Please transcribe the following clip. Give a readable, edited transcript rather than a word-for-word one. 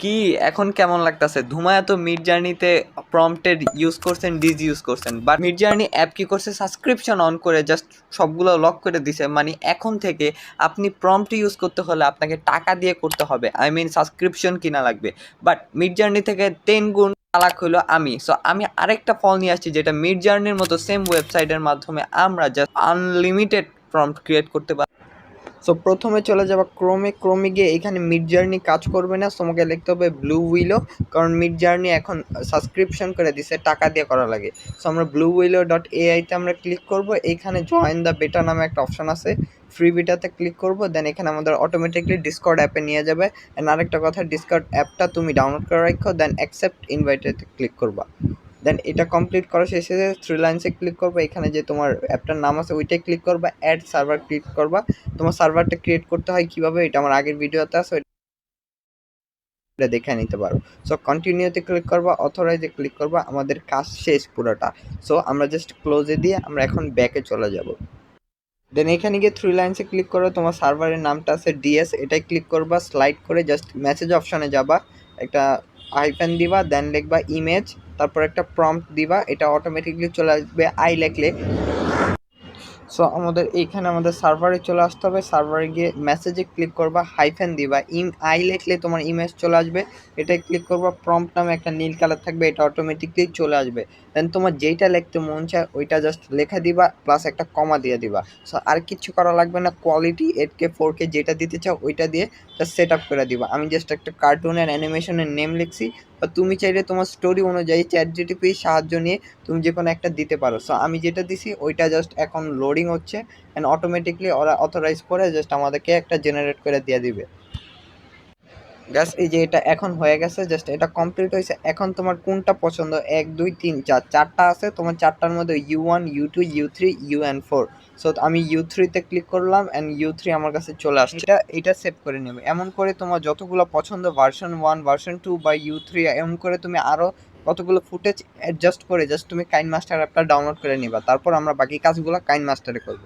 কি এখন কেমন লাগতেছে? ধুমায়া তো মিড জার্নিতে প্রম্পটের ইউজ করছেন, ডিজ ইউজ করছেন, বাট মিড জার্নি অ্যাপ কি করছে, সাবস্ক্রিপশন অন করে জাস্ট সবগুলো লক করে দিছে। মানে এখন থেকে আপনি প্রম্পট ইউজ করতে হলে আপনাকে টাকা দিয়ে করতে হবে, আই মিন সাবস্ক্রিপশন কিনা লাগবে। বাট মিড জার্নি থেকে 10 গুণ চালাক হইলো আমি। সো আমি আরেকটা ফল নিয়ে আসছি যেটা মিড জার্নির মতো সেম ওয়েবসাইটের মাধ্যমে আমরা জাস্ট আনলিমিটেড প্রম্পট ক্রিয়েট করতে পারি। সো প্রথমে চলে যাবা ক্রোমে গিয়ে এখানে মিড জার্নি কাজ করবে না, তোমাকে লিখতে হবে ব্লু উইলো, কারণ মিড জার্নি এখন সাবস্ক্রিপশন করে দিছে, টাকা দিয়ে করা লাগে। সো আমরা ব্লু উইলো .ai-তে আমরা ক্লিক করব, এইখানে জয়েন দ্য বেটা নামে একটা অপশন আছে, ফ্রি বিটাতে ক্লিক করব, দেন এখানে আমাদের অটোমেটিকলি ডিসকর্ড অ্যাপে নিয়ে যাবে। অ্যান্ড আরেকটা কথা, ডিসকর্ড অ্যাপটা তুমি ডাউনলোড করে রাখো, দেন অ্যাকসেপ্ট ইনভাইটেতে ক্লিক করবা। দেন এটা কমপ্লিট করা শেষে থ্রি লাইন্সে ক্লিক করবা, এখানে যে তোমার অ্যাপটার নাম আছে ওইটাই ক্লিক করবা, অ্যাড সার্ভার ক্লিক করবা। তোমার সার্ভারটা ক্রিয়েট করতে হয় কীভাবে, এটা আমার আগের ভিডিওতে আছে, এটা দেখে নিতে পারো। সো কন্টিনিউতে ক্লিক করবা, অথরাইজে ক্লিক করবা, আমাদের কাজ শেষ পুরোটা। সো আমরা জাস্ট ক্লোজে দিয়ে আমরা এখন ব্যাকে চলে যাব। দেন এখানে গিয়ে থ্রি লাইন্সে ক্লিক করো, তোমার সার্ভারের নামটা আছে ডিএস, এটাই ক্লিক করবা, স্লাইড করে জাস্ট মেসেজ অপশানে যাবা, একটা আইফ্যান দিবা, দেন লিখবা ইমেজ, তারপর একটা প্রম্পট দিবা, এটা অটোমেটিকলি চলে আসবে আই লেখলে। সো আমাদের এইখানে আমাদের সার্ভারে চলে আসতে হবে, সার্ভারে গিয়ে মেসেজে ক্লিক করবা, হাইফেন দিবা, আই লিখলে তোমার ইমেজ চলে আসবে, এটাই ক্লিক করবা, প্রম্পট নামে একটা নীল কালার থাকবে, এটা অটোমেটিকলি চলে আসবে। দেন তোমার যেইটা লিখতে মন চায় ওইটা জাস্ট লেখা দিবা, প্লাস একটা কমা দিয়ে দিবা। সো আর কিছু করা লাগবে না, কোয়ালিটি 8K 4K যেটা দিতে চাও ওইটা দিয়ে জাস্ট সেট আপ করে দিবা। আমি জাস্ট একটা কার্টুনের অ্যানিমেশনের নেম লিখছি, বা তুমি চাইলে তোমার স্টোরি অনুযায়ী চ্যাটজিপিটির সাহায্য নিয়ে তুমি যে কোনো একটা দিতে পারো। সো আমি যেটা দিছি ওইটা জাস্ট এখন লোডিং হচ্ছে, অ্যান্ড অটোমেটিকলি ওরা অথরাইজ করে জাস্ট আমাদেরকে একটা জেনারেট করে দিয়ে দিবে। গ্যাস এই যে এটা এখন হয়ে গেছে, জাস্ট এটা কমপ্লিট হয়েছে। এখন তোমার কোনটা পছন্দ, 1 2 3 4 চারটা আছে, তোমার চারটার মধ্যে U1 U2 U3 UN4। So আমি U3-তে ক্লিক করলাম, অ্যান্ড U3 আমার কাছে চলে আসছে, এটা সেভ করে নেবে। এমন করে তোমার যতগুলো পছন্দ ভার্সন 1 ভার্সন 2 বা U3, এমন করে তুমি আরও কতগুলো ফুটেজ অ্যাডজাস্ট করে জাস্ট তুমি কাইন মাস্টার অ্যাপটা ডাউনলোড করে নিবা, তারপর আমরা বাকি কাজগুলো কাইন মাস্টারে করবো।